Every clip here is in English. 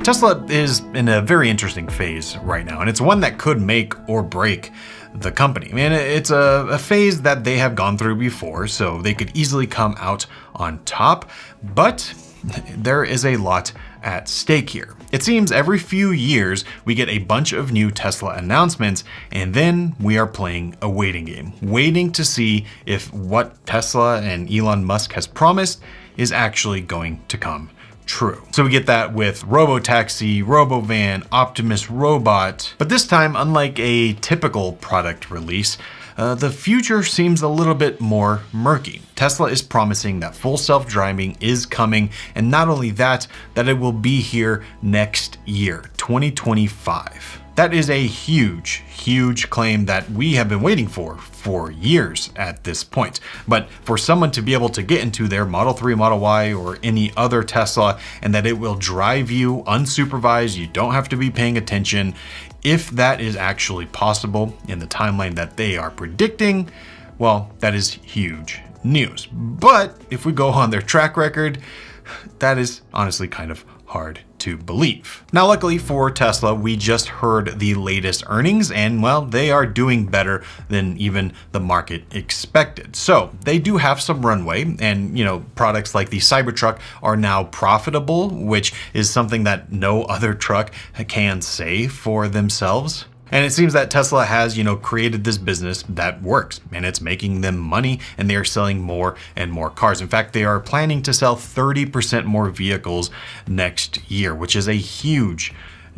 Tesla is in a very interesting phase right now, and it's one that could make or break the company. I mean, it's a phase that they have gone through before, so they could easily come out on top, but there is a lot at stake here. It seems every few years we get a bunch of new Tesla announcements, and then we are playing a waiting game, waiting to see if what Tesla and Elon Musk has promised is actually going to come true. So we get that with Robotaxi, Robovan, Optimus Robot, but this time, unlike a typical product release, the future seems a little bit more murky. Tesla is promising that full self-driving is coming, and not only that, that it will be here next year, 2025. That is a huge, huge claim that we have been waiting for years at this point. But for someone to be able to get into their Model 3, Model Y, or any other Tesla, and that it will drive you unsupervised, you don't have to be paying attention, if that is actually possible in the timeline that they are predicting, well, that is huge news. But if we go on their track record, that is honestly kind of hard to believe. Now, luckily for Tesla, we just heard the latest earnings, and well, they are doing better than even the market expected. So they do have some runway, and products like the Cybertruck are now profitable, which is something that no other truck can say for themselves. And it seems that Tesla has, created this business that works, and it's making them money, and they are selling more and more cars. In fact, they are planning to sell 30% more vehicles next year, which is a huge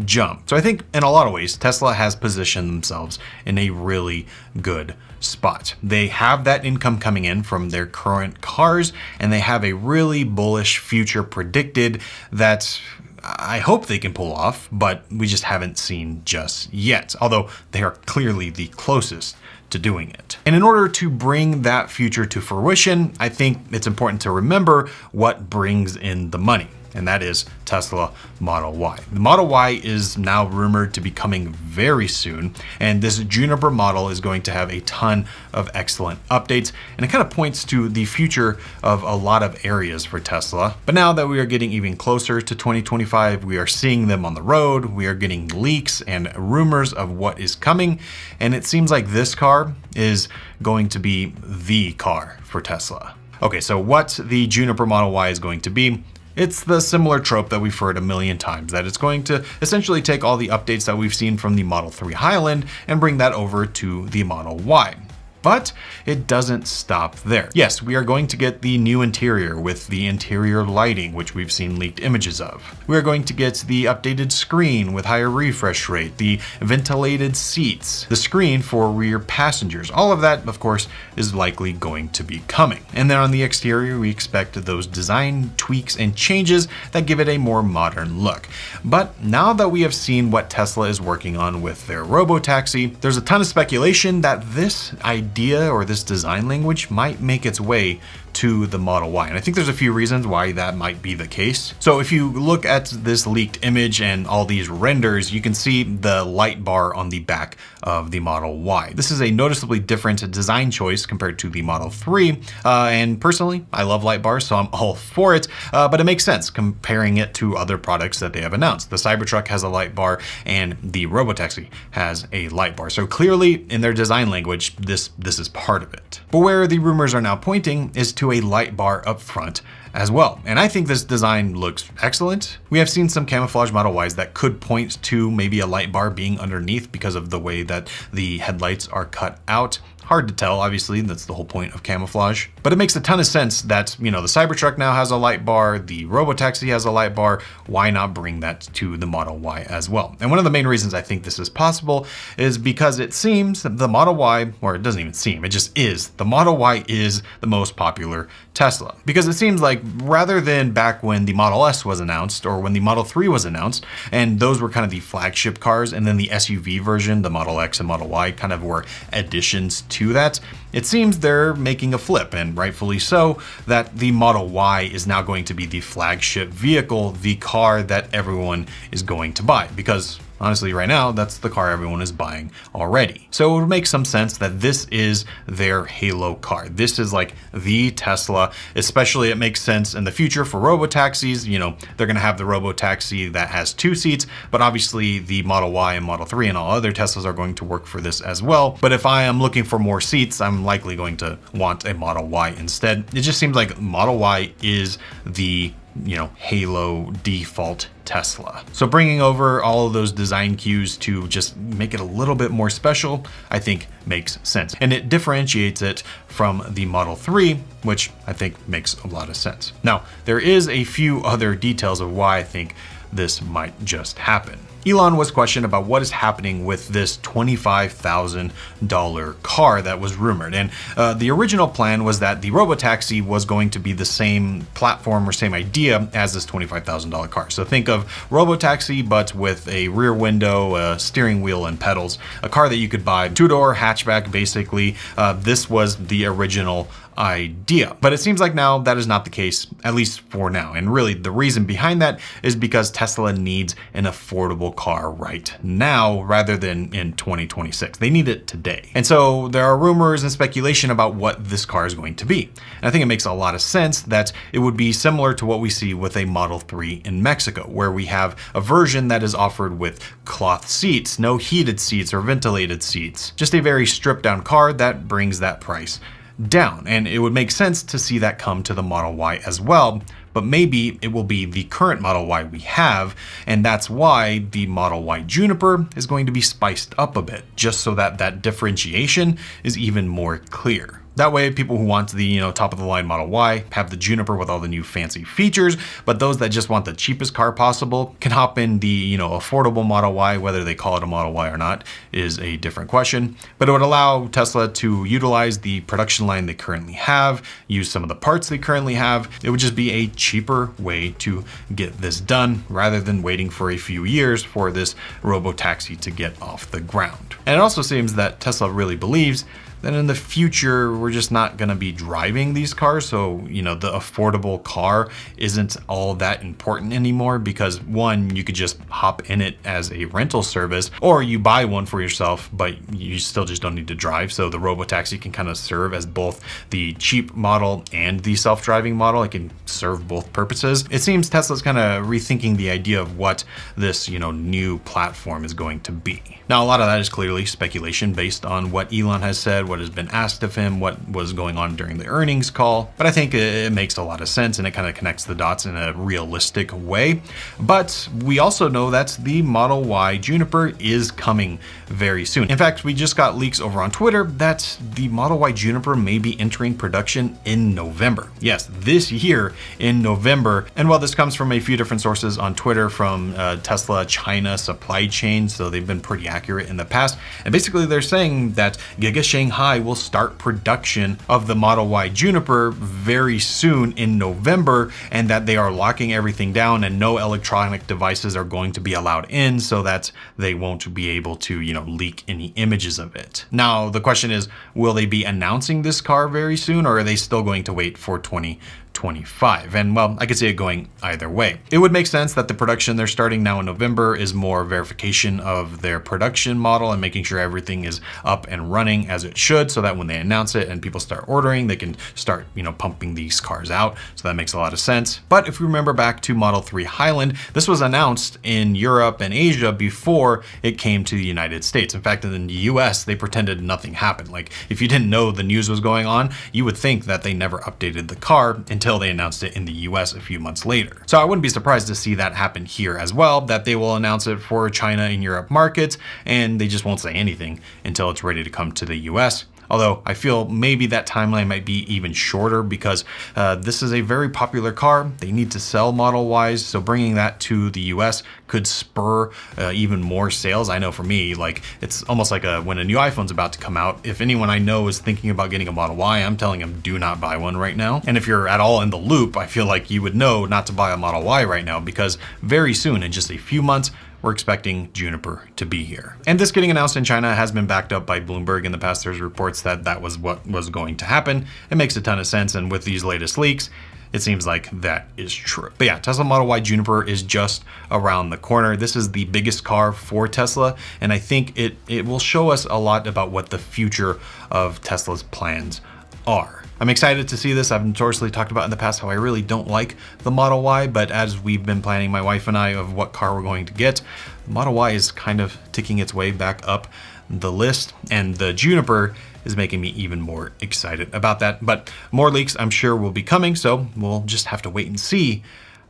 jump. So I think in a lot of ways, Tesla has positioned themselves in a really good spot. They have that income coming in from their current cars, and they have a really bullish future predicted that I hope they can pull off, but we just haven't seen just yet, although they are clearly the closest to doing it. And in order to bring that future to fruition, I think it's important to remember what brings in the money, and that is Tesla Model Y. The Model Y is now rumored to be coming very soon, and this Juniper model is going to have a ton of excellent updates, and it kind of points to the future of a lot of areas for Tesla. But now that we are getting even closer to 2025, we are seeing them on the road, we are getting leaks and rumors of what is coming, and it seems like this car is going to be the car for Tesla. Okay, so what the Juniper Model Y is going to be, it's the similar trope that we've heard a million times, that it's going to essentially take all the updates that we've seen from the Model 3 Highland and bring that over to the Model Y. But it doesn't stop there. Yes, we are going to get the new interior with the interior lighting, which we've seen leaked images of. We are going to get the updated screen with higher refresh rate, the ventilated seats, the screen for rear passengers. All of that, of course, is likely going to be coming. And then on the exterior, we expect those design tweaks and changes that give it a more modern look. But now that we have seen what Tesla is working on with their Robotaxi, there's a ton of speculation that this idea or this design language might make its way to the Model Y. And I think there's a few reasons why that might be the case. So if you look at this leaked image and all these renders, you can see the light bar on the back of the Model Y. This is a noticeably different design choice compared to the Model 3. And personally, I love light bars, so I'm all for it. But it makes sense comparing it to other products that they have announced. The Cybertruck has a light bar and the Robotaxi has a light bar. So clearly in their design language, this is part of it. But where the rumors are now pointing is to a light bar up front as well. And I think this design looks excellent. We have seen some camouflage Model Ys that could point to maybe a light bar being underneath because of the way that the headlights are cut out. Hard to tell, obviously, that's the whole point of camouflage. But it makes a ton of sense that, the Cybertruck now has a light bar, the Robotaxi has a light bar, why not bring that to the Model Y as well? And one of the main reasons I think this is possible is because it seems the Model Y, or it doesn't even seem, it just is, the Model Y is the most popular Tesla. Because it seems like rather than back when the Model S was announced or when the Model 3 was announced, and those were kind of the flagship cars, and then the SUV version, the Model X and Model Y kind of were additions to that, it seems they're making a flip, and rightfully so, that the Model Y is now going to be the flagship vehicle, the car that everyone is going to buy. Because honestly, right now, that's the car everyone is buying already. So it would make some sense that this is their halo car. This is like the Tesla, especially it makes sense in the future for robotaxis. You know, they're going to have the robotaxi that has 2 seats, but obviously the Model Y and Model 3 and all other Teslas are going to work for this as well. But if I am looking for more seats, I'm likely going to want a Model Y instead. It just seems like Model Y is the, you know, halo default Tesla. So bringing over all of those design cues to just make it a little bit more special, I think makes sense. And it differentiates it from the Model 3, which I think makes a lot of sense. Now, there is a few other details of why I think this might just happen. Elon was questioned about what is happening with this $25,000 car that was rumored. And the original plan was that the robotaxi was going to be the same platform or same idea as this $25,000 car. So think of robotaxi, but with a rear window, a steering wheel, and pedals. A car that you could buy, 2-door hatchback, basically. This was the original idea. But it seems like now that is not the case, at least for now. And really the reason behind that is because Tesla needs an affordable car right now rather than in 2026. They need it today. And so there are rumors and speculation about what this car is going to be. And I think it makes a lot of sense that it would be similar to what we see with a Model 3 in Mexico, where we have a version that is offered with cloth seats, no heated seats or ventilated seats. Just a very stripped down car that brings that price down. And it would make sense to see that come to the Model Y as well, but maybe it will be the current Model Y we have, and that's why the Model Y Juniper is going to be spiced up a bit, just so that that differentiation is even more clear. That way, people who want the, top of the line Model Y have the Juniper with all the new fancy features, but those that just want the cheapest car possible can hop in the, affordable Model Y. Whether they call it a Model Y or not is a different question, but it would allow Tesla to utilize the production line they currently have, use some of the parts they currently have. It would just be a cheaper way to get this done rather than waiting for a few years for this robotaxi to get off the ground. And it also seems that Tesla really believes that in the future, we're just not gonna be driving these cars. So, the affordable car isn't all that important anymore because one, you could just hop in it as a rental service, or you buy one for yourself, but you still just don't need to drive. So the robotaxi can kind of serve as both the cheap model and the self-driving model. It can serve both purposes. It seems Tesla's kind of rethinking the idea of what this, new platform is going to be. Now, a lot of that is clearly speculation based on what Elon has said, what has been asked of him, what was going on during the earnings call. But I think it makes a lot of sense and it kind of connects the dots in a realistic way. But we also know that the Model Y Juniper is coming very soon. In fact, we just got leaks over on Twitter that the Model Y Juniper may be entering production in November. Yes, this year in November. And while this comes from a few different sources on Twitter from Tesla China supply chain, so they've been pretty accurate in the past. And basically they're saying that Giga Shanghai will start production of the Model Y Juniper very soon in November, and that they are locking everything down and no electronic devices are going to be allowed in so that they won't be able to, leak any images of it. Now, the question is, will they be announcing this car very soon, or are they still going to wait for 2025? And well, I could see it going either way. It would make sense that the production they're starting now in November is more verification of their production model and making sure everything is up and running as it should, so that when they announce it and people start ordering, they can start, pumping these cars out. So that makes a lot of sense. But if we remember back to Model 3 Highland, this was announced in Europe and Asia before it came to the United States. In fact, in the US, they pretended nothing happened. Like, if you didn't know the news was going on, you would think that they never updated the car until they announced it in the US a few months later. So I wouldn't be surprised to see that happen here as well, that they will announce it for China and Europe markets, and they just won't say anything until it's ready to come to the US. Although I feel maybe that timeline might be even shorter because this is a very popular car. They need to sell Model Ys, so bringing that to the US could spur even more sales. I know for me, it's almost like when a new iPhone's about to come out, if anyone I know is thinking about getting a Model Y, I'm telling them do not buy one right now. And if you're at all in the loop, I feel like you would know not to buy a Model Y right now because very soon, in just a few months, we're expecting Juniper to be here. And this getting announced in China has been backed up by Bloomberg in the past. There's reports that that was what was going to happen. It makes a ton of sense. And with these latest leaks, it seems like that is true. But yeah, Tesla Model Y Juniper is just around the corner. This is the biggest car for Tesla, and I think it will show us a lot about what the future of Tesla's plans are. I'm excited to see this. I've notoriously talked about in the past how I really don't like the Model Y, but as we've been planning, my wife and I, of what car we're going to get, the Model Y is kind of ticking its way back up the list, and the Juniper is making me even more excited about that. But more leaks I'm sure will be coming, so we'll just have to wait and see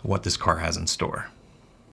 what this car has in store.